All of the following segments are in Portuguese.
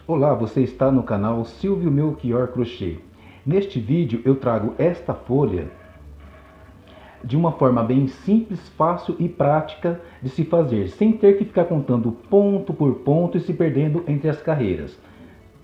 Olá, você está no canal Silvio Melchior Crochê. Neste vídeo eu trago esta folha de uma forma bem simples, fácil e prática de se fazer, sem ter que ficar contando ponto por ponto e se perdendo entre as carreiras.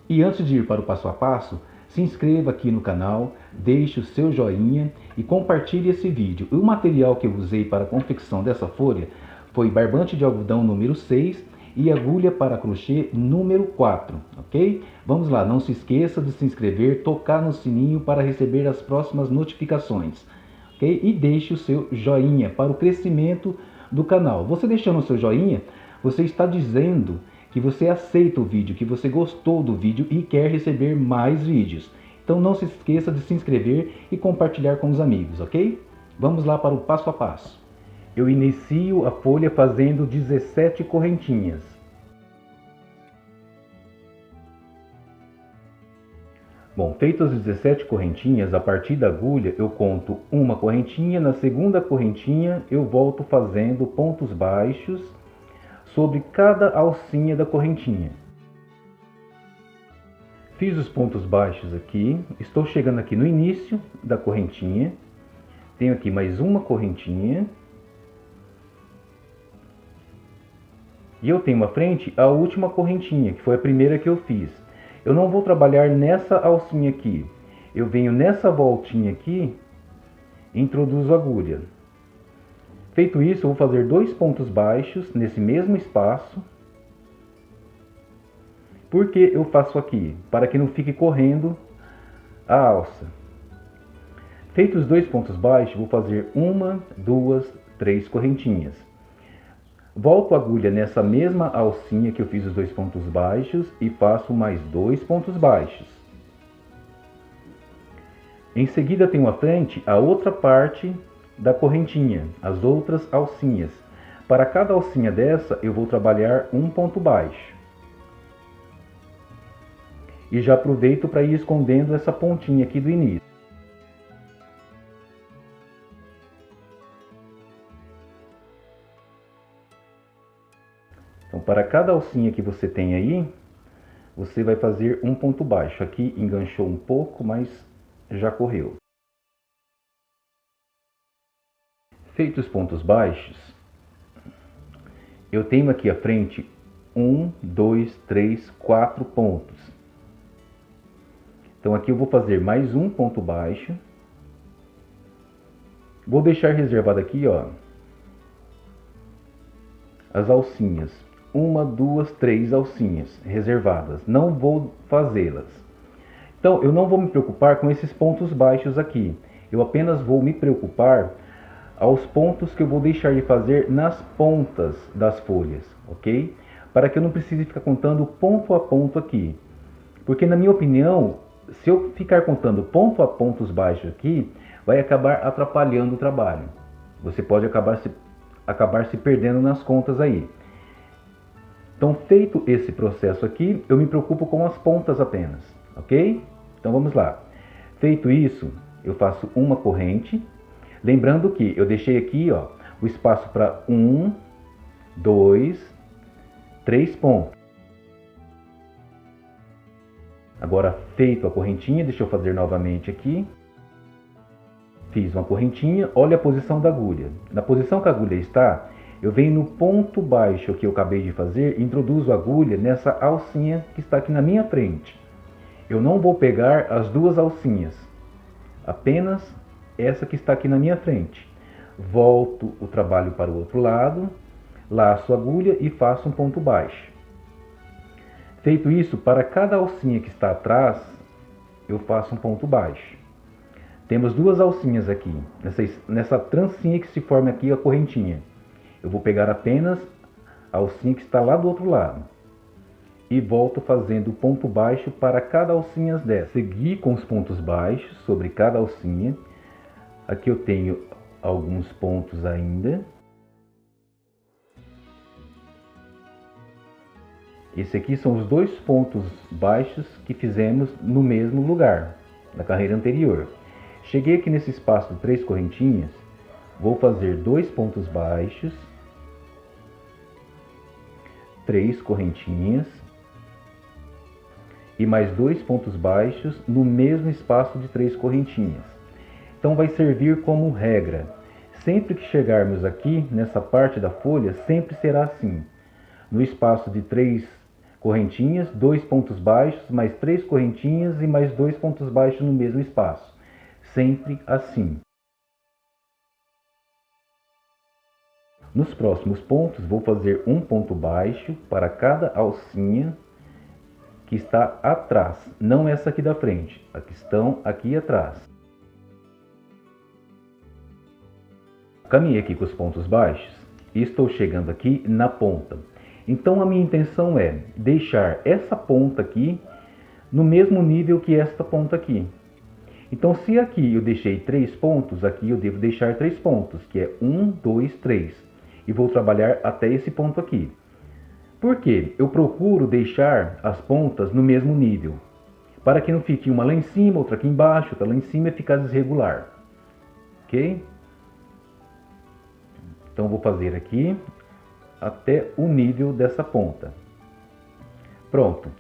E antes de ir para o passo a passo, se inscreva aqui no canal, deixe o seu joinha e compartilhe esse vídeo. O material que eu usei para a confecção dessa folha foi barbante de algodão número 6 e agulha para crochê número 4, ok? Vamos lá, não se esqueça de se inscrever, tocar no sininho para receber as próximas notificações, ok? E deixe o seu joinha para o crescimento do canal. Você deixando o seu joinha, você está dizendo que você aceita o vídeo, que você gostou do vídeo e quer receber mais vídeos. Então não se esqueça de se inscrever e compartilhar com os amigos, ok? Vamos lá para o passo a passo. Eu inicio a folha fazendo 17 correntinhas. Bom, feitas as 17 correntinhas, a partir da agulha eu conto uma correntinha, na segunda correntinha eu volto fazendo pontos baixos sobre cada alcinha da correntinha. Fiz os pontos baixos aqui, estou chegando aqui no início da correntinha, tenho aqui mais uma correntinha. E eu tenho à frente a última correntinha, que foi a primeira que eu fiz. Eu não vou trabalhar nessa alcinha aqui. Eu venho nessa voltinha aqui e introduzo a agulha. Feito isso, eu vou fazer 2 pontos baixos nesse mesmo espaço. Por que eu faço aqui? Para que não fique correndo a alça. Feitos os 2 pontos baixos, vou fazer 1, 2, 3 correntinhas. Volto a agulha nessa mesma alcinha que eu fiz os 2 pontos baixos e faço mais 2 pontos baixos. Em seguida tenho à frente a outra parte da correntinha, as outras alcinhas. Para cada alcinha dessa eu vou trabalhar um ponto baixo. E já aproveito para ir escondendo essa pontinha aqui do início. Então, para cada alcinha que você tem aí, você vai fazer um ponto baixo. Aqui enganchou um pouco, mas já correu. Feitos os pontos baixos, eu tenho aqui à frente 1, 2, 3, 4 pontos. Então aqui eu vou fazer mais um ponto baixo. Vou deixar reservado aqui, ó, as alcinhas. 1, 2, 3 alcinhas reservadas. Não vou fazê-las. Então, eu não vou me preocupar com esses pontos baixos aqui. Eu apenas vou me preocupar aos pontos que eu vou deixar de fazer nas pontas das folhas, ok? Para que eu não precise ficar contando ponto a ponto aqui. Porque, na minha opinião, se eu ficar contando ponto a pontos baixos aqui, vai acabar atrapalhando o trabalho. Você pode acabar se perdendo nas contas aí. Então, feito esse processo aqui, eu me preocupo com as pontas apenas, ok? Então, vamos lá. Feito isso, eu faço uma corrente. Lembrando que eu deixei aqui, ó, o espaço para 1, 2, 3 pontos. Agora, feito a correntinha, deixa eu fazer novamente aqui. Fiz uma correntinha, olha a posição da agulha. Na posição que a agulha está, eu venho no ponto baixo que eu acabei de fazer, introduzo a agulha nessa alcinha que está aqui na minha frente. Eu não vou pegar as duas alcinhas, apenas essa que está aqui na minha frente. Volto o trabalho para o outro lado, laço a agulha e faço um ponto baixo. Feito isso, para cada alcinha que está atrás, eu faço um ponto baixo. Temos duas alcinhas aqui, nessa trancinha que se forma aqui a correntinha. Eu vou pegar apenas a alcinha que está lá do outro lado. E volto fazendo ponto baixo para cada alcinha dessa. Seguir com os pontos baixos sobre cada alcinha. Aqui eu tenho alguns pontos ainda. Esse aqui são os 2 pontos baixos que fizemos no mesmo lugar, na carreira anterior. Cheguei aqui nesse espaço de 3 correntinhas, vou fazer 2 pontos baixos 3 correntinhas e mais 2 pontos baixos no mesmo espaço de 3 correntinhas. Então vai servir como regra. Sempre que chegarmos aqui nessa parte da folha, sempre será assim. No espaço de 3 correntinhas, 2 pontos baixos, mais 3 correntinhas e mais 2 pontos baixos no mesmo espaço. Sempre assim. Nos próximos pontos, vou fazer um ponto baixo para cada alcinha que está atrás, não essa aqui da frente, a que estão aqui atrás. Caminhei aqui com os pontos baixos e estou chegando aqui na ponta. Então a minha intenção é deixar essa ponta aqui no mesmo nível que esta ponta aqui. Então se aqui eu deixei 3 pontos, aqui eu devo deixar 3 pontos, que é 1, 2, 3. E vou trabalhar até esse ponto aqui. Por quê? Eu procuro deixar as pontas no mesmo nível, para que não fique uma lá em cima, outra aqui embaixo, outra lá em cima e ficar desregular. Ok? Então vou fazer aqui até o nível dessa ponta. Pronto.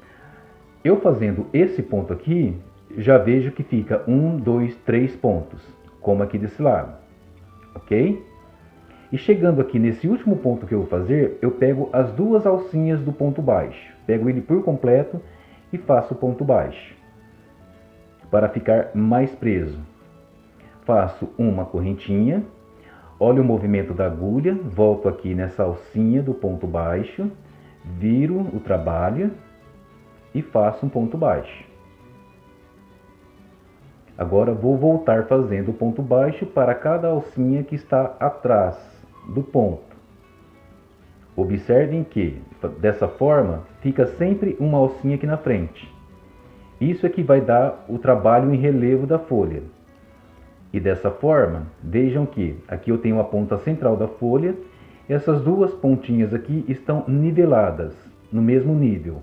Eu fazendo esse ponto aqui, já vejo que fica 1, 2, 3 pontos, como aqui desse lado. Ok? E chegando aqui nesse último ponto que eu vou fazer, eu pego as 2 alcinhas do ponto baixo. Pego ele por completo e faço o ponto baixo, para ficar mais preso. Faço uma correntinha, olho o movimento da agulha, volto aqui nessa alcinha do ponto baixo, viro o trabalho e faço um ponto baixo. Agora vou voltar fazendo o ponto baixo para cada alcinha que está atrás do ponto. Observem que, dessa forma, fica sempre uma alcinha aqui na frente. Isso é que vai dar o trabalho em relevo da folha. E dessa forma, vejam que aqui eu tenho a ponta central da folha, e essas 2 pontinhas aqui estão niveladas, no mesmo nível.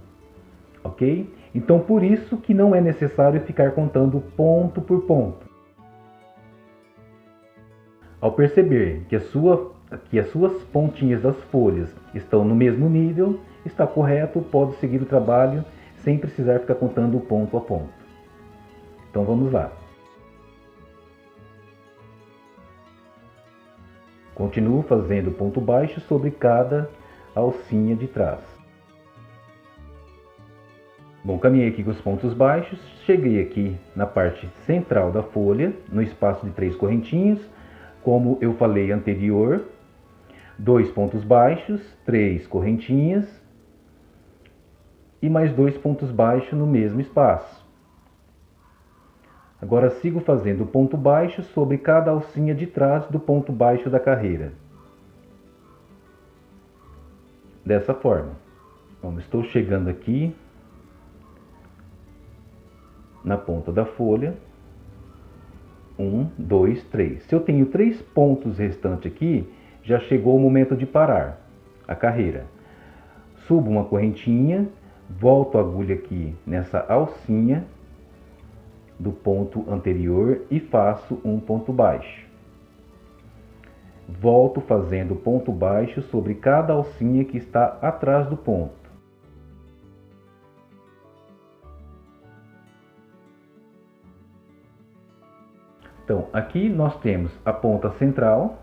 Ok? Então por isso que não é necessário ficar contando ponto por ponto. Ao perceber que as suas pontinhas das folhas estão no mesmo nível, está correto, pode seguir o trabalho sem precisar ficar contando ponto a ponto. Então vamos lá. Continuo fazendo ponto baixo sobre cada alcinha de trás. Bom, caminhei aqui com os pontos baixos, cheguei aqui na parte central da folha, no espaço de 3 correntinhas, como eu falei anterior, 2 pontos baixos, 3 correntinhas e mais 2 pontos baixos no mesmo espaço. Agora sigo fazendo ponto baixo sobre cada alcinha de trás do ponto baixo da carreira. Dessa forma. Bom, estou chegando aqui na ponta da folha. 1, 2, 3. Se eu tenho 3 pontos restantes aqui, já chegou o momento de parar a carreira. Subo uma correntinha, volto a agulha aqui nessa alcinha do ponto anterior e faço um ponto baixo. Volto fazendo ponto baixo sobre cada alcinha que está atrás do ponto. Então, aqui nós temos a ponta central,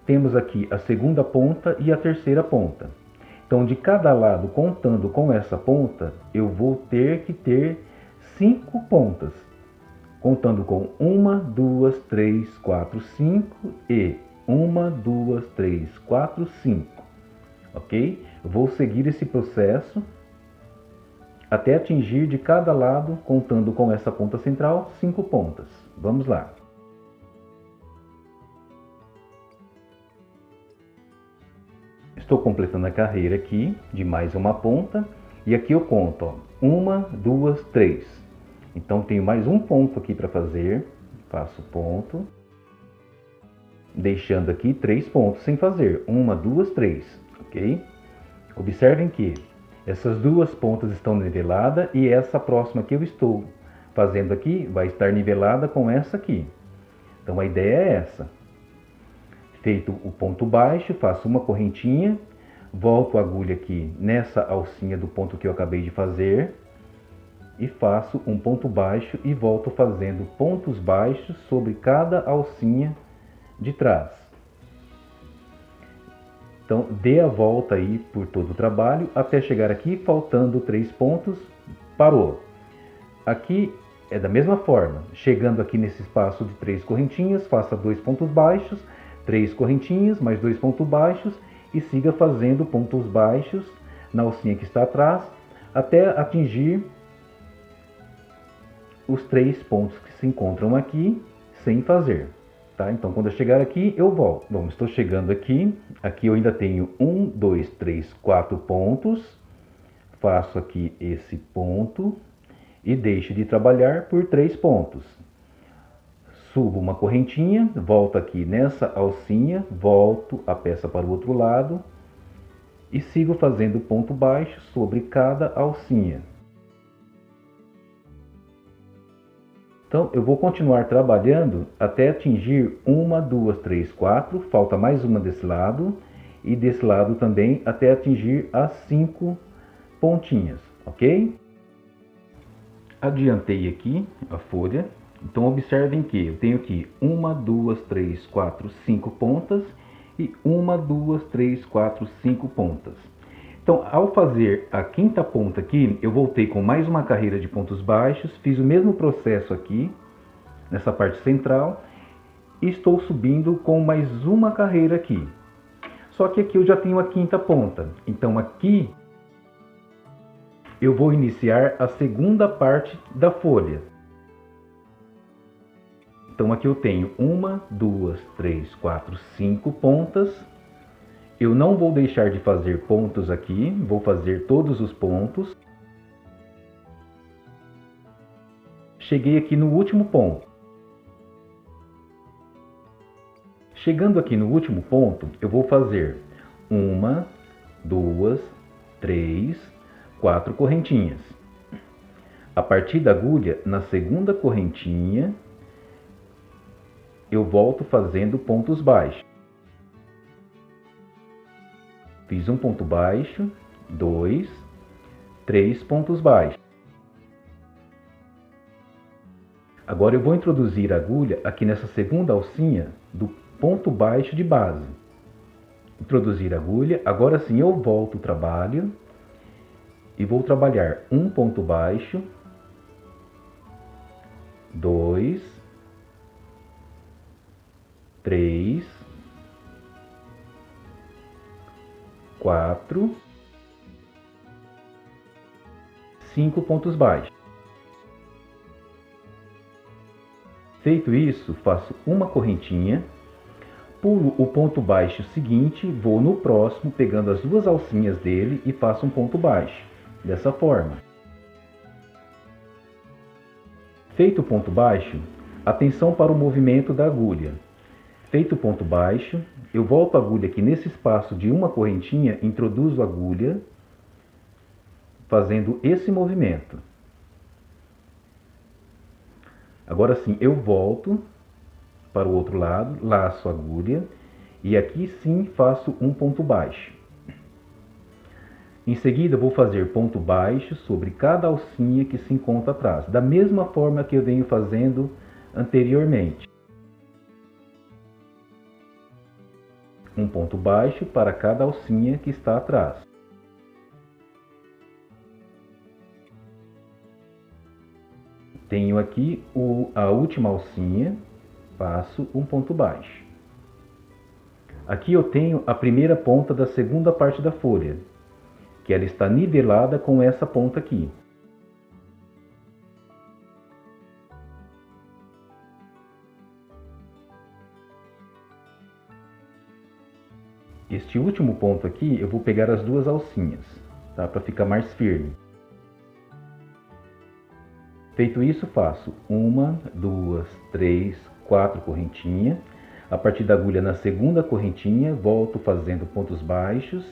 temos aqui a segunda ponta e a terceira ponta. Então, de cada lado, contando com essa ponta, eu vou ter que ter 5 pontas. Contando com 1, 2, 3, 4, 5 e 1, 2, 3, 4, 5. Ok? Eu vou seguir esse processo até atingir de cada lado, contando com essa ponta central, 5 pontas. Vamos lá. Estou completando a carreira aqui de mais uma ponta. E aqui eu conto, ó, 1, 2, 3. Então tenho mais um ponto aqui para fazer. Faço ponto. Deixando aqui 3 pontos sem fazer. 1, 2, 3. Ok? Observem que essas 2 pontas estão niveladas e essa próxima que eu estou fazendo aqui vai estar nivelada com essa aqui. Então a ideia é essa. Feito o ponto baixo, faço uma correntinha, Volto a agulha aqui nessa alcinha do ponto que eu acabei de fazer e faço um ponto baixo e volto fazendo pontos baixos sobre cada alcinha de trás. Então dê a volta aí por todo o trabalho até chegar aqui, faltando 3 pontos, parou. Aqui é da mesma forma, chegando aqui nesse espaço de 3 correntinhas, faça 2 pontos baixos, 3 correntinhas, mais 2 pontos baixos e siga fazendo pontos baixos na alcinha que está atrás até atingir os 3 pontos que se encontram aqui sem fazer. Tá? Então quando eu chegar aqui eu volto. Bom, estou chegando aqui, aqui eu ainda tenho 1, 2, 3, 4 pontos, faço aqui esse ponto e deixo de trabalhar por 3 pontos. Subo uma correntinha, volto aqui nessa alcinha, volto a peça para o outro lado e sigo fazendo ponto baixo sobre cada alcinha. Então eu vou continuar trabalhando até atingir 1, 2, 3, 4, falta mais uma desse lado e desse lado também até atingir as 5 pontinhas, ok? Adiantei aqui a folha. Então observem que eu tenho aqui 1, 2, 3, 4, 5 pontas e 1, 2, 3, 4, 5 pontas. Então ao fazer a quinta ponta aqui, eu voltei com mais uma carreira de pontos baixos, fiz o mesmo processo aqui, nessa parte central, e estou subindo com mais uma carreira aqui. Só que aqui eu já tenho a quinta ponta, então aqui eu vou iniciar a segunda parte da folha. Então aqui eu tenho 1, 2, 3, 4, 5 pontas. Eu não vou deixar de fazer pontos aqui, vou fazer todos os pontos. Cheguei aqui no último ponto. Chegando aqui no último ponto, eu vou fazer 1, 2, 3, 4 correntinhas. A partir da agulha, na segunda correntinha, eu volto fazendo pontos baixos. Fiz um ponto baixo, 2, 3 pontos baixos. Agora eu vou introduzir a agulha aqui nessa segunda alcinha do ponto baixo de base. Introduzir a agulha, agora sim eu volto o trabalho e vou trabalhar um ponto baixo, 2, 3, 4, 5 pontos baixos. Feito isso, faço uma correntinha, pulo o ponto baixo seguinte, vou no próximo, pegando as duas alcinhas dele e faço um ponto baixo, dessa forma. Feito o ponto baixo, atenção para o movimento da agulha. Feito o ponto baixo, eu volto a agulha aqui nesse espaço de uma correntinha, introduzo a agulha, fazendo esse movimento. Agora sim, eu volto para o outro lado, laço a agulha e aqui sim faço um ponto baixo. Em seguida, vou fazer ponto baixo sobre cada alcinha que se encontra atrás, da mesma forma que eu venho fazendo anteriormente. Um ponto baixo para cada alcinha que está atrás. Tenho aqui a última alcinha, faço um ponto baixo. Aqui eu tenho a primeira ponta da segunda parte da folha, que ela está nivelada com essa ponta aqui. Este último ponto aqui, eu vou pegar as duas alcinhas, tá? Para ficar mais firme. Feito isso, faço 1, 2, 3, 4 correntinhas. A partir da agulha na segunda correntinha, volto fazendo pontos baixos.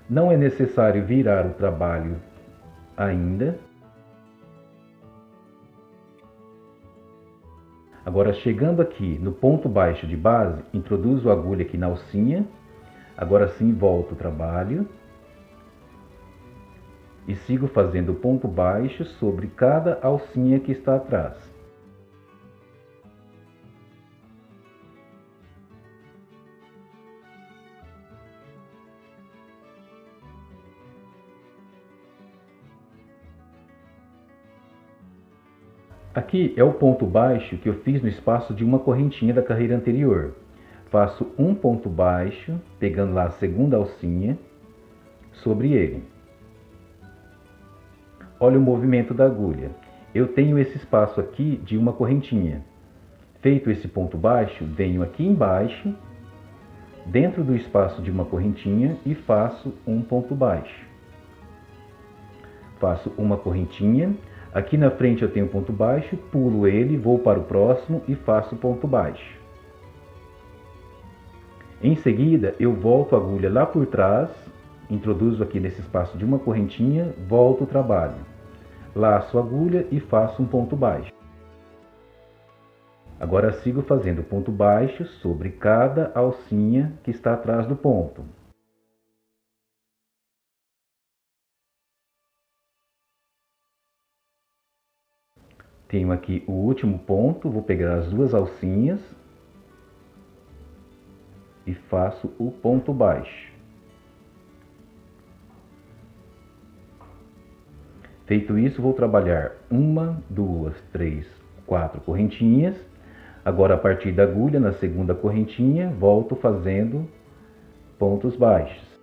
Não é necessário virar o trabalho ainda. Agora, chegando aqui no ponto baixo de base, introduzo a agulha aqui na alcinha, Agora sim volto o trabalho e sigo fazendo ponto baixo sobre cada alcinha que está atrás. Aqui é o ponto baixo que eu fiz no espaço de uma correntinha da carreira anterior. Faço um ponto baixo, pegando lá a segunda alcinha, sobre ele. Olha o movimento da agulha. Eu tenho esse espaço aqui de uma correntinha. Feito esse ponto baixo, venho aqui embaixo, dentro do espaço de uma correntinha e faço um ponto baixo. Faço uma correntinha. Aqui na frente eu tenho ponto baixo, pulo ele, vou para o próximo e faço ponto baixo. Em seguida, eu volto a agulha lá por trás, introduzo aqui nesse espaço de uma correntinha, volto o trabalho. Laço a agulha e faço um ponto baixo. Agora sigo fazendo ponto baixo sobre cada alcinha que está atrás do ponto. Tenho aqui o último ponto, vou pegar as duas alcinhas e faço o ponto baixo. Feito isso, vou trabalhar uma, duas, três, quatro correntinhas. Agora, a partir da agulha, na segunda correntinha, volto fazendo pontos baixos.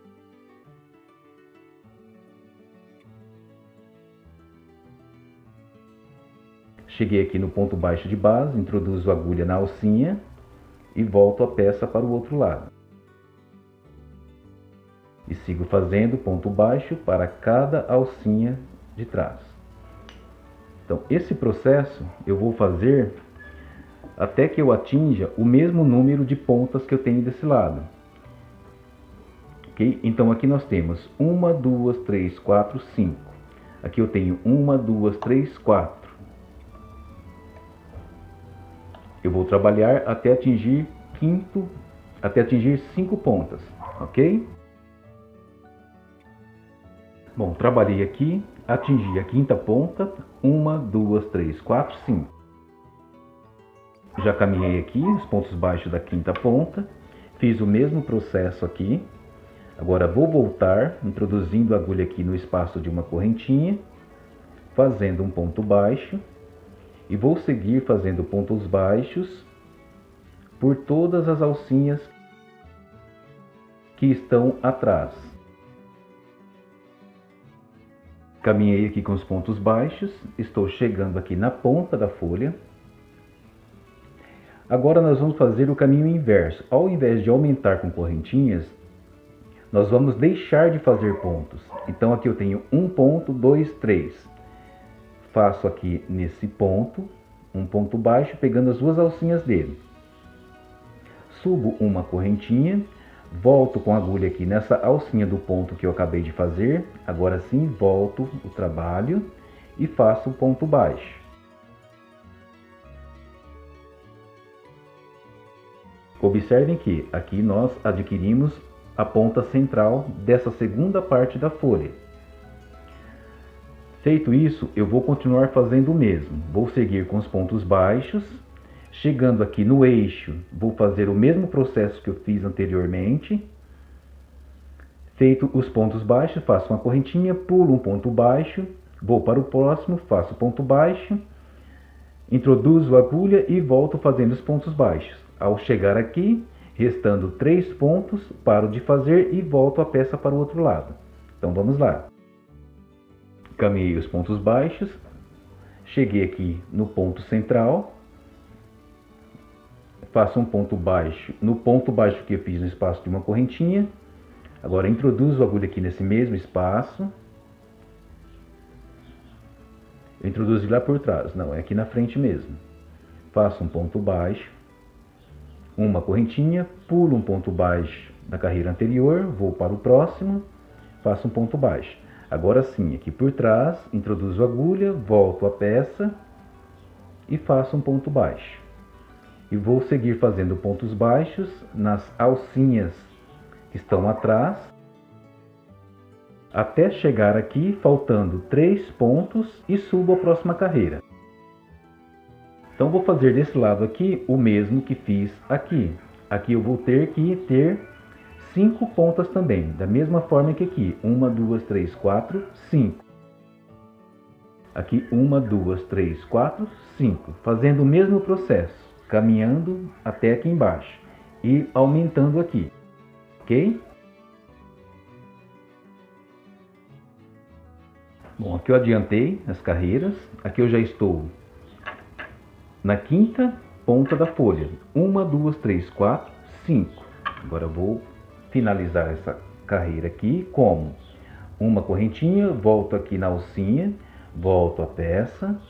Cheguei aqui no ponto baixo de base, introduzo a agulha na alcinha e volto a peça para o outro lado. E sigo fazendo ponto baixo para cada alcinha de trás. Então, esse processo eu vou fazer até que eu atinja o mesmo número de pontas que eu tenho desse lado. Ok? Então, aqui nós temos 1, 2, 3, 4, 5. Aqui eu tenho 1, 2, 3, 4. Eu vou trabalhar até atingir até atingir 5 pontas, ok? Bom, trabalhei aqui, atingi a quinta ponta, 1, 2, 3, 4, 5. Já caminhei aqui os pontos baixos da quinta ponta, fiz o mesmo processo aqui. Agora vou voltar, introduzindo a agulha aqui no espaço de uma correntinha, fazendo um ponto baixo. E vou seguir fazendo pontos baixos por todas as alcinhas que estão atrás. Caminhei aqui com os pontos baixos, estou chegando aqui na ponta da folha. Agora nós vamos fazer o caminho inverso. Ao invés de aumentar com correntinhas, nós vamos deixar de fazer pontos. Então aqui eu tenho um ponto, 2, 3. Faço aqui nesse ponto, um ponto baixo, pegando as duas alcinhas dele. Subo uma correntinha, volto com a agulha aqui nessa alcinha do ponto que eu acabei de fazer. Agora sim, volto o trabalho e faço o ponto baixo. Observem que aqui nós adquirimos a ponta central dessa segunda parte da folha. Feito isso, eu vou continuar fazendo o mesmo. Vou seguir com os pontos baixos. Chegando aqui no eixo, vou fazer o mesmo processo que eu fiz anteriormente. Feito os pontos baixos, faço uma correntinha, pulo um ponto baixo, vou para o próximo, faço ponto baixo, introduzo a agulha e volto fazendo os pontos baixos. Ao chegar aqui, restando 3 pontos, paro de fazer e volto a peça para o outro lado. Então vamos lá. Caminhei os pontos baixos, cheguei aqui no ponto central, faço um ponto baixo no ponto baixo que eu fiz no espaço de uma correntinha. Agora introduzo a agulha aqui nesse mesmo espaço. Eu introduzo lá por trás, não, é aqui na frente mesmo. Faço um ponto baixo, uma correntinha, pulo um ponto baixo da carreira anterior, vou para o próximo, faço um ponto baixo. Agora sim, aqui por trás, introduzo a agulha, volto a peça e faço um ponto baixo. E vou seguir fazendo pontos baixos nas alcinhas que estão atrás, até chegar aqui faltando 3 pontos e subo a próxima carreira. Então vou fazer desse lado aqui o mesmo que fiz aqui. Aqui eu vou ter que ter 5 pontas também, da mesma forma que aqui. 1, 2, 3, 4, 5. Aqui 1, 2, 3, 4, 5. Fazendo o mesmo processo, caminhando até aqui embaixo e aumentando aqui, ok? Bom, aqui eu adiantei as carreiras. Aqui eu já estou na 5ª ponta da folha. 1, 2, 3, 4, 5. Agora eu vou finalizar essa carreira aqui como uma correntinha, volto aqui na alcinha, volto a peça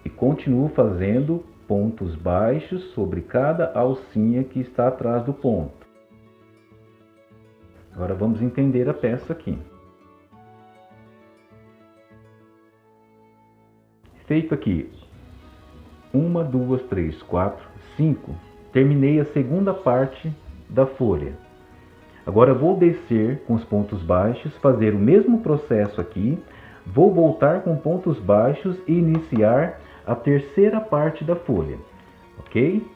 e continuo fazendo pontos baixos sobre cada alcinha que está atrás do ponto. Agora vamos entender a peça aqui. Feito aqui 1, 2, 3, 4, 5, terminei a segunda parte da folha. Agora vou descer com os pontos baixos, fazer o mesmo processo aqui, vou voltar com pontos baixos e iniciar a terceira parte da folha, ok?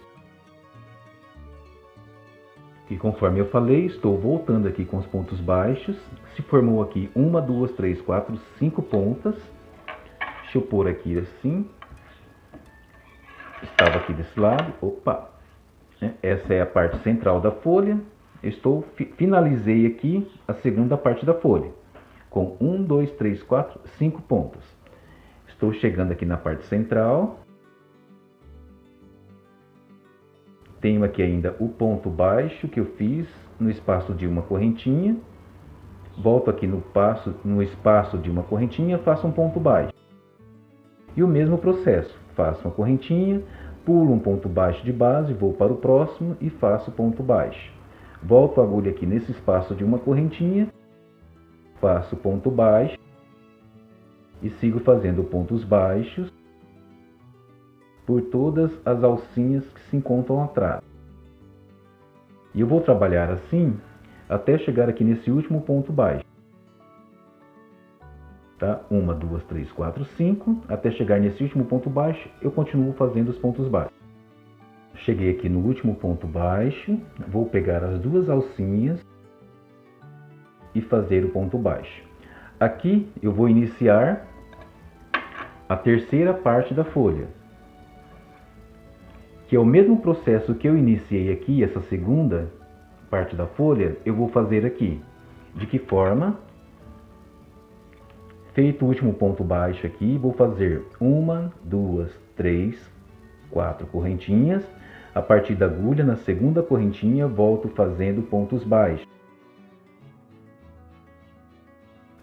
E conforme eu falei, estou voltando aqui com os pontos baixos, se formou aqui 1, 2, 3, 4, 5 pontas. Deixa eu pôr aqui assim. Estava aqui desse lado. Opa! Essa é a parte central da folha. Finalizei aqui a segunda parte da folha. Com 1, 2, 3, 4, 5 pontas. Estou chegando aqui na parte central. Tenho aqui ainda o ponto baixo que eu fiz no espaço de uma correntinha. Volto aqui no espaço de uma correntinha, faço um ponto baixo. E o mesmo processo, faço uma correntinha, pulo um ponto baixo de base, vou para o próximo e faço ponto baixo. Volto a agulha aqui nesse espaço de uma correntinha, faço ponto baixo e sigo fazendo pontos baixos por todas as alcinhas que se encontram atrás. E eu vou trabalhar assim até chegar aqui nesse último ponto baixo. Tá? 1, 2, 3, 4, 5. Até chegar nesse último ponto baixo, eu continuo fazendo os pontos baixos. Cheguei aqui no último ponto baixo, vou pegar as duas alcinhas e fazer o ponto baixo. Aqui eu vou iniciar a terceira parte da folha, que é o mesmo processo que eu iniciei aqui, essa segunda parte da folha, eu vou fazer aqui. De que forma? Feito o último ponto baixo aqui, vou fazer 1, 2, 3, 4 correntinhas. A partir da agulha, na segunda correntinha, volto fazendo pontos baixos.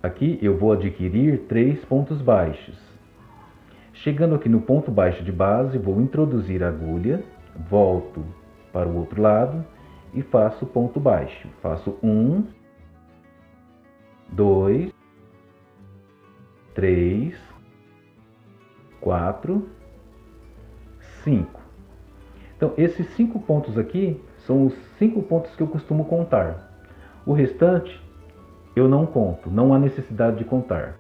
Aqui eu vou adquirir 3 pontos baixos. Chegando aqui no ponto baixo de base, vou introduzir a agulha, volto para o outro lado e faço ponto baixo. Faço 1, 2, 3, 4, 5. Então, esses 5 pontos aqui são os 5 pontos que eu costumo contar. O restante eu não conto, não há necessidade de contar.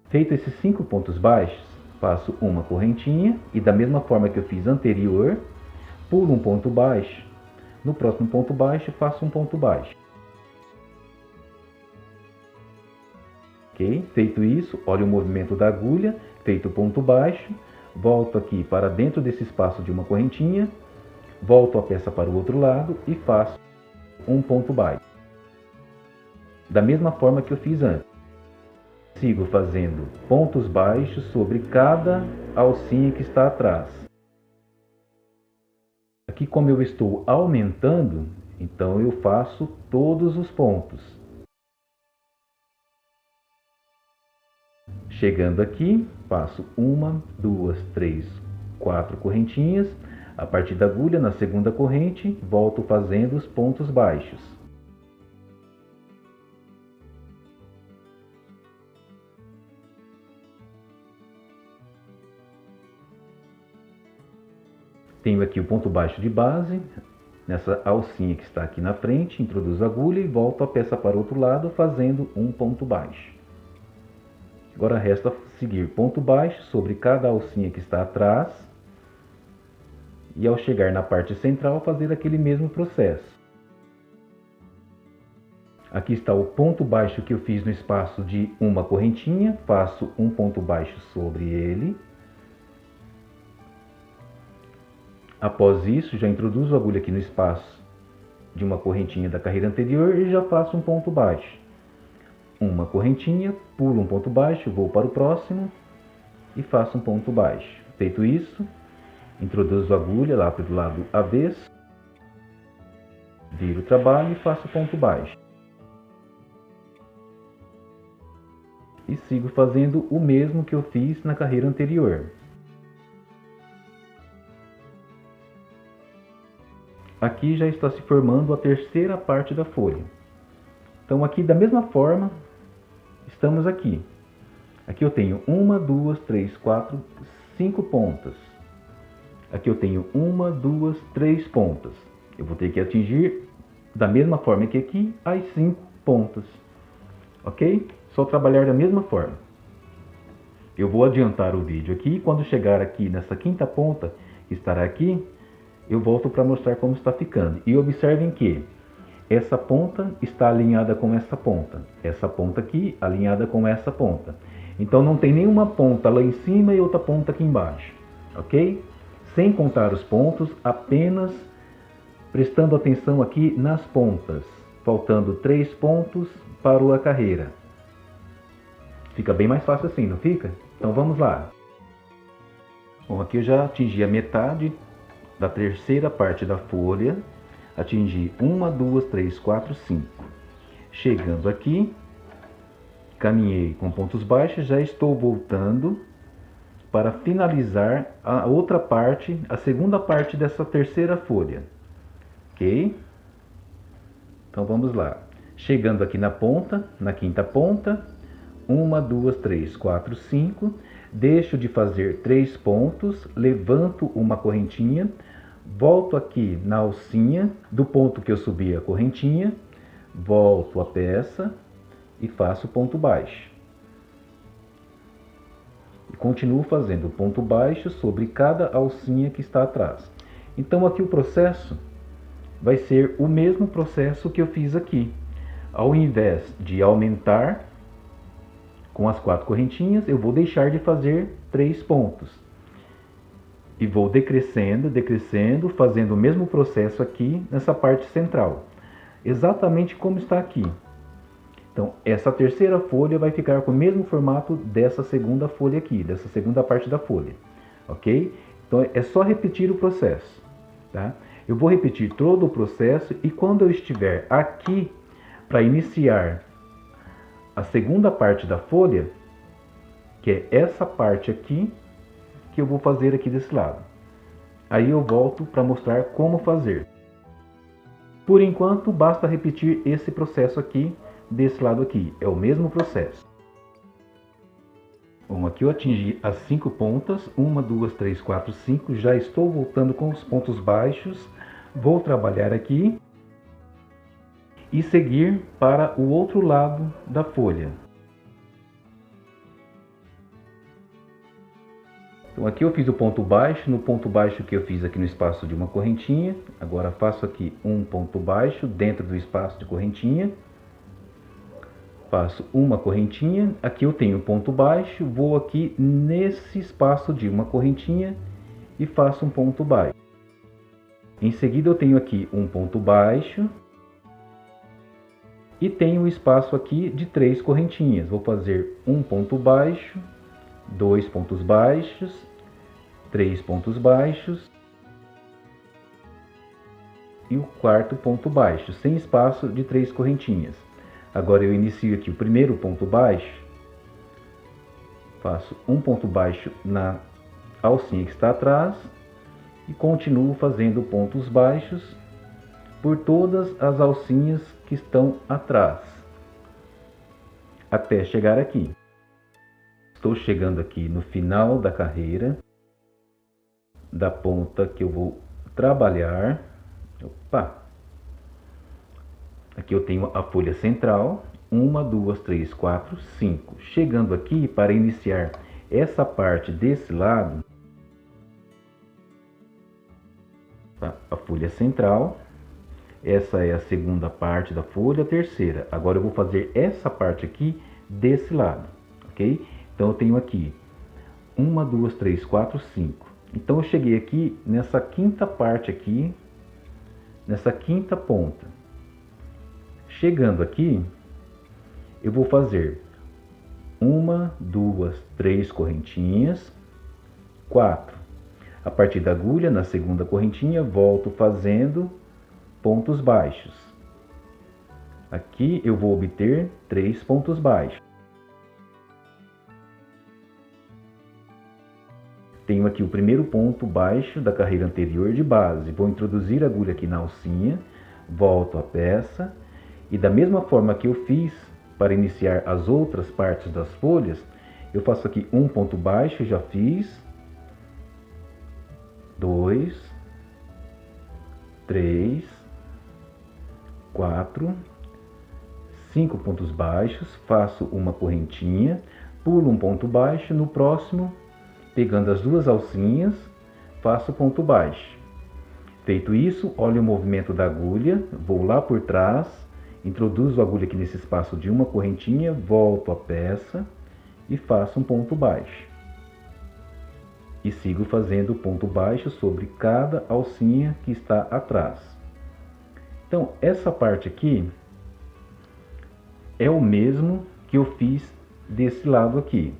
Feito esses 5 pontos baixos, faço uma correntinha e da mesma forma que eu fiz anterior, pulo um ponto baixo. No próximo ponto baixo, faço um ponto baixo. Ok? Feito isso, olha o movimento da agulha, feito o ponto baixo, volto aqui para dentro desse espaço de uma correntinha, volto a peça para o outro lado e faço um ponto baixo. Da mesma forma que eu fiz antes. Sigo fazendo pontos baixos sobre cada alcinha que está atrás. Aqui, como eu estou aumentando, então eu faço todos os pontos. Chegando aqui, faço 1, 2, 3, 4 correntinhas. A partir da agulha, na segunda corrente, volto fazendo os pontos baixos. Tenho aqui o ponto baixo de base, nessa alcinha que está aqui na frente, introduzo a agulha e volto a peça para o outro lado fazendo um ponto baixo. Agora resta seguir ponto baixo sobre cada alcinha que está atrás e ao chegar na parte central fazer aquele mesmo processo. Aqui está o ponto baixo que eu fiz no espaço de uma correntinha, faço um ponto baixo sobre ele. Após isso, já introduzo a agulha aqui no espaço de uma correntinha da carreira anterior e já faço um ponto baixo. Uma correntinha, pulo um ponto baixo, vou para o próximo e faço um ponto baixo. Feito isso, introduzo a agulha lá para o lado avesso, viro o trabalho e faço ponto baixo. E sigo fazendo o mesmo que eu fiz na carreira anterior. Aqui já está se formando a terceira parte da folha. Então aqui da mesma forma, estamos aqui. Aqui eu tenho 1, 2, 3, 4, 5 pontas. Aqui eu tenho 1, 2, 3 pontas. Eu vou ter que atingir da mesma forma que aqui as 5 pontas. Ok? Só trabalhar da mesma forma. Eu vou adiantar o vídeo aqui. Quando chegar aqui nessa quinta ponta, que estará aqui, eu volto para mostrar como está ficando. E observem que essa ponta está alinhada com essa ponta. Essa ponta aqui alinhada com essa ponta. Então não tem nenhuma ponta lá em cima e outra ponta aqui embaixo. Ok? Sem contar os pontos, apenas prestando atenção aqui nas pontas. Faltando 3 pontos para a carreira. Fica bem mais fácil assim, não fica? Então vamos lá. Bom, aqui eu já atingi a metade da terceira parte da folha. Atingi 1, 2, 3, 4, 5. Chegando aqui, caminhei com pontos baixos, já estou voltando para finalizar a outra parte, a segunda parte dessa terceira folha. Ok? Então vamos lá. Chegando aqui na ponta, na quinta ponta, 1, 2, 3, 4, 5. Deixo de fazer 3 pontos, levanto uma correntinha, volto aqui na alcinha do ponto que eu subi a correntinha, volto a peça e faço ponto baixo. E continuo fazendo ponto baixo sobre cada alcinha que está atrás. Então aqui o processo vai ser o mesmo processo que eu fiz aqui. Ao invés de aumentar com as 4 correntinhas, eu vou deixar de fazer 3 pontos. E vou decrescendo, decrescendo, fazendo o mesmo processo aqui nessa parte central. Exatamente como está aqui. Então, essa terceira folha vai ficar com o mesmo formato dessa segunda folha aqui, dessa segunda parte da folha. Ok? Então, é só repetir o processo. Tá? Eu vou repetir todo o processo e quando eu estiver aqui para iniciar a segunda parte da folha, que é essa parte aqui, que eu vou fazer aqui desse lado. Aí eu volto para mostrar como fazer. Por enquanto, basta repetir esse processo aqui, desse lado aqui. É o mesmo processo. Bom, aqui eu atingi as 5 pontas. 1, 2, 3, 4, 5. Já estou voltando com os pontos baixos. Vou trabalhar aqui e seguir para o outro lado da folha. Então aqui eu fiz o ponto baixo, no ponto baixo que eu fiz aqui no espaço de uma correntinha. Agora faço aqui um ponto baixo dentro do espaço de correntinha. Faço uma correntinha, aqui eu tenho ponto baixo, vou aqui nesse espaço de uma correntinha e faço um ponto baixo. Em seguida eu tenho aqui um ponto baixo. E tenho o espaço aqui de 3 correntinhas. Vou fazer um ponto baixo, 2 pontos baixos, 3 pontos baixos e o quarto ponto baixo, sem espaço de 3 correntinhas. Agora eu inicio aqui o primeiro ponto baixo, faço um ponto baixo na alcinha que está atrás e continuo fazendo pontos baixos por todas as alcinhas que estão atrás, até chegar aqui. Estou chegando aqui no final da carreira, da ponta que eu vou trabalhar. Opa! Aqui eu tenho a folha central, 1, 2, 3, 4, 5. Chegando aqui, para iniciar essa parte desse lado, tá? A folha central, essa é a segunda parte da folha, a terceira. Agora eu vou fazer essa parte aqui desse lado, ok? Então eu tenho aqui 1, 2, 3, 4, 5. Então eu cheguei aqui nessa quinta parte aqui, nessa quinta ponta. Chegando aqui, eu vou fazer 1, 2, 3 correntinhas, 4. A partir da agulha, na segunda correntinha, volto fazendo pontos baixos. Aqui eu vou obter 3 pontos baixos. Tenho aqui o primeiro ponto baixo da carreira anterior de base. Vou introduzir a agulha aqui na alcinha, volto a peça e da mesma forma que eu fiz para iniciar as outras partes das folhas, eu faço aqui um ponto baixo, já fiz, 2, 3, 4, 5 pontos baixos, faço uma correntinha, pulo um ponto baixo, no próximo, pegando as duas alcinhas, faço ponto baixo. Feito isso, olha o movimento da agulha, vou lá por trás, introduzo a agulha aqui nesse espaço de uma correntinha, volto a peça e faço um ponto baixo. E sigo fazendo ponto baixo sobre cada alcinha que está atrás. Então, essa parte aqui é o mesmo que eu fiz desse lado aqui.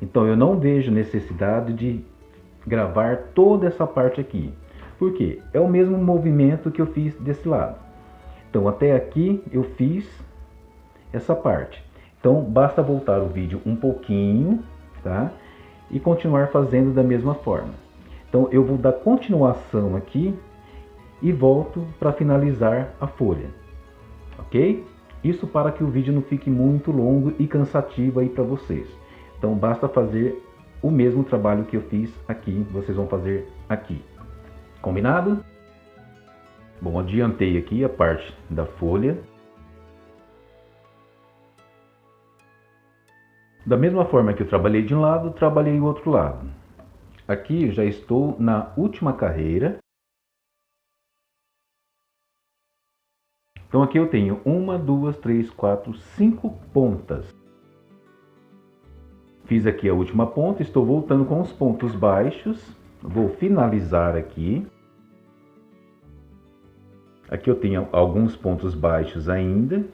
Então, eu não vejo necessidade de gravar toda essa parte aqui. Por quê? É o mesmo movimento que eu fiz desse lado. Então, até aqui eu fiz essa parte. Então, basta voltar o vídeo um pouquinho, tá? E continuar fazendo da mesma forma. Então, eu vou dar continuação aqui e volto para finalizar a folha, ok? Isso para que o vídeo não fique muito longo e cansativo aí para vocês. Então, basta fazer o mesmo trabalho que eu fiz aqui, vocês vão fazer aqui. Combinado? Bom, adiantei aqui a parte da folha. Da mesma forma que eu trabalhei de um lado, trabalhei o outro lado. Aqui eu já estou na última carreira. Então aqui eu tenho 1, 2, 3, 4, 5 pontas. Fiz aqui a última ponta, estou voltando com os pontos baixos. Vou finalizar aqui. Aqui eu tenho alguns pontos baixos ainda.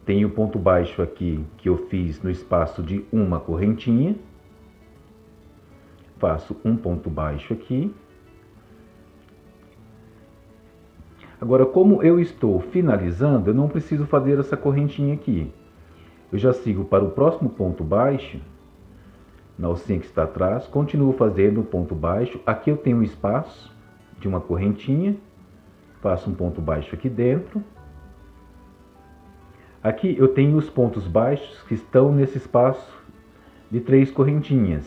Tenho ponto baixo aqui que eu fiz no espaço de uma correntinha. Faço um ponto baixo aqui. Agora, como eu estou finalizando, eu não preciso fazer essa correntinha aqui. Eu já sigo para o próximo ponto baixo, na alcinha que está atrás, continuo fazendo o ponto baixo. Aqui eu tenho um espaço de uma correntinha, faço um ponto baixo aqui dentro. Aqui eu tenho os pontos baixos que estão nesse espaço de 3 correntinhas.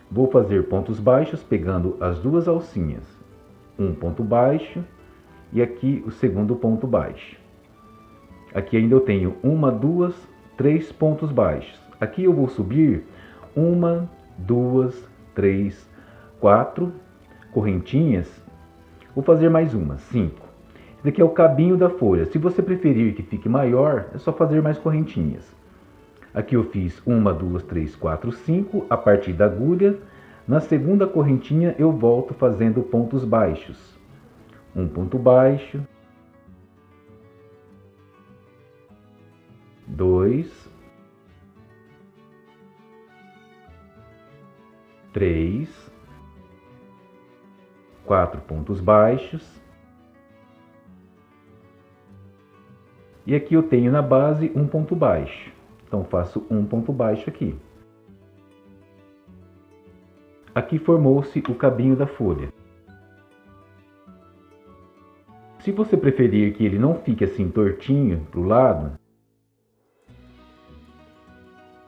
Vou fazer pontos baixos pegando as duas alcinhas. Um ponto baixo e aqui o segundo ponto baixo. Aqui ainda eu tenho 1, 2, 3 pontos baixos. Aqui eu vou subir 1, 2, 3, 4 correntinhas. Vou fazer mais uma, 5. Esse aqui é o cabinho da folha. Se você preferir que fique maior, é só fazer mais correntinhas. Aqui eu fiz 1, 2, 3, 4, 5. A partir da agulha, na segunda correntinha eu volto fazendo pontos baixos. Um ponto baixo. 2. 3. 4 pontos baixos. E aqui eu tenho na base um ponto baixo. Então faço um ponto baixo aqui. Aqui formou-se o cabinho da folha. Se você preferir que ele não fique assim tortinho para o lado,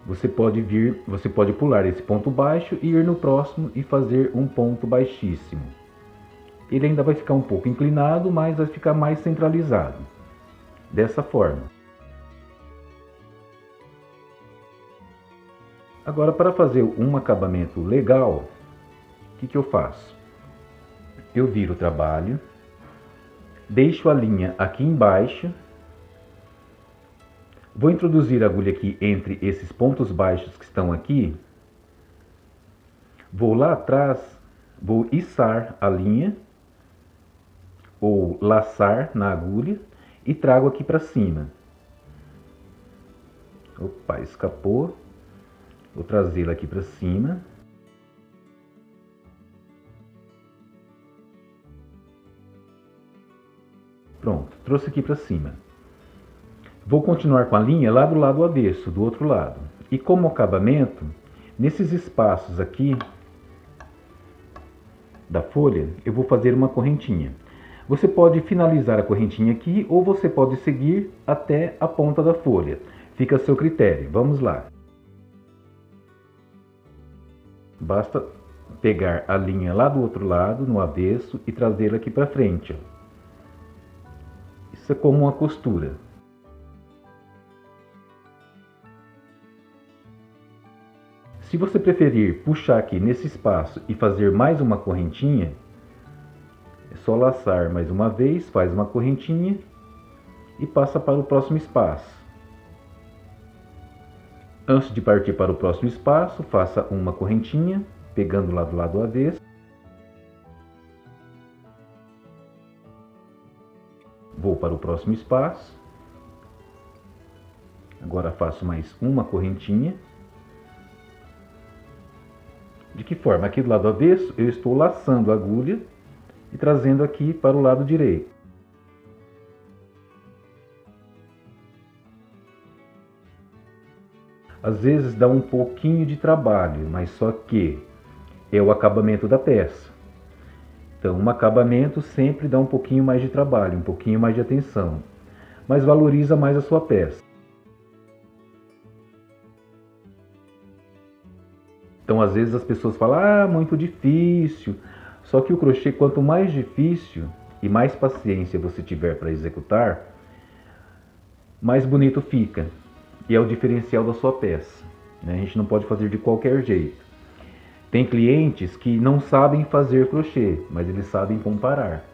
você pode pular esse ponto baixo e ir no próximo e fazer um ponto baixíssimo. Ele ainda vai ficar um pouco inclinado, mas vai ficar mais centralizado. Dessa forma. Agora, para fazer um acabamento legal, o que eu faço? Eu viro o trabalho, deixo a linha aqui embaixo, vou introduzir a agulha aqui entre esses pontos baixos que estão aqui, vou lá atrás, vou içar a linha, ou laçar na agulha, e trago aqui para cima. Opa, escapou. Vou trazê-la aqui para cima. Pronto, trouxe aqui para cima. Vou continuar com a linha lá do lado avesso, do outro lado. E como acabamento, nesses espaços aqui da folha, eu vou fazer uma correntinha. Você pode finalizar a correntinha aqui ou você pode seguir até a ponta da folha. Fica a seu critério. Vamos lá. Basta pegar a linha lá do outro lado, no avesso, e trazê-la aqui para frente. Isso é como uma costura. Se você preferir puxar aqui nesse espaço e fazer mais uma correntinha, é só laçar mais uma vez, faz uma correntinha e passa para o próximo espaço. Antes de partir para o próximo espaço, faça uma correntinha, pegando lá do lado avesso. Vou para o próximo espaço. Agora faço mais uma correntinha. De que forma? Aqui do lado avesso, eu estou laçando a agulha e trazendo aqui para o lado direito. Às vezes dá um pouquinho de trabalho, mas só que é o acabamento da peça. Então, um acabamento sempre dá um pouquinho mais de trabalho, um pouquinho mais de atenção, mas valoriza mais a sua peça. Então, às vezes as pessoas falam, ah, muito difícil. Só que o crochê, quanto mais difícil e mais paciência você tiver para executar, mais bonito fica. E é o diferencial da sua peça, né? A gente não pode fazer de qualquer jeito. Tem clientes que não sabem fazer crochê, mas eles sabem comparar.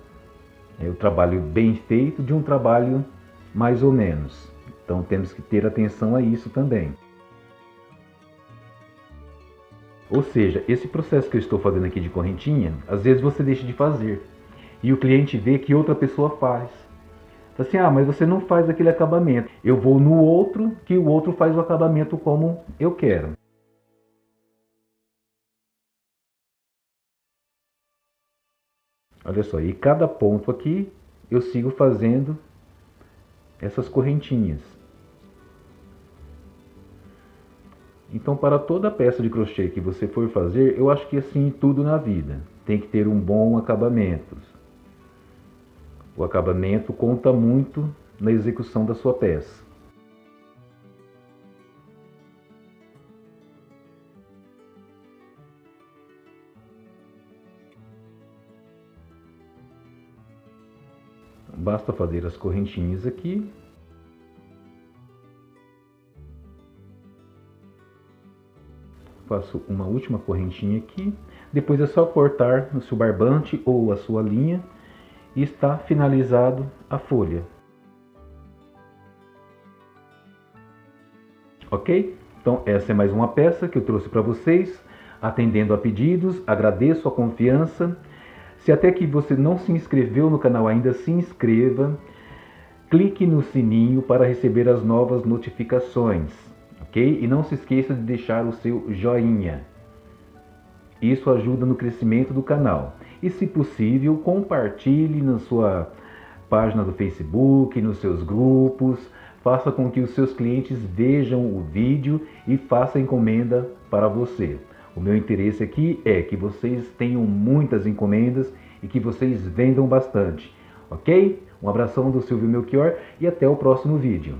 É o trabalho bem feito de um trabalho mais ou menos. Então temos que ter atenção a isso também. Ou seja, esse processo que eu estou fazendo aqui de correntinha, às vezes você deixa de fazer. E o cliente vê que outra pessoa faz. Fala assim, ah, mas você não faz aquele acabamento. Eu vou no outro, que o outro faz o acabamento como eu quero. Olha só, e cada ponto aqui eu sigo fazendo essas correntinhas. Então, para toda peça de crochê que você for fazer, eu acho que assim tudo na vida tem que ter um bom acabamento. O acabamento conta muito na execução da sua peça. Basta fazer as correntinhas aqui. Faço uma última correntinha aqui. Depois é só cortar o seu barbante ou a sua linha e está finalizado a folha. Ok? Então essa é mais uma peça que eu trouxe para vocês, atendendo a pedidos. Agradeço a confiança. Se até que você não se inscreveu no canal ainda, se inscreva. Clique no sininho para receber as novas notificações. Ok? E não se esqueça de deixar o seu joinha. Isso ajuda no crescimento do canal. E se possível, compartilhe na sua página do Facebook, nos seus grupos. Faça com que os seus clientes vejam o vídeo e faça encomenda para você. O meu interesse aqui é que vocês tenham muitas encomendas e que vocês vendam bastante. Ok? Um abração do Silvio Melchior e até o próximo vídeo.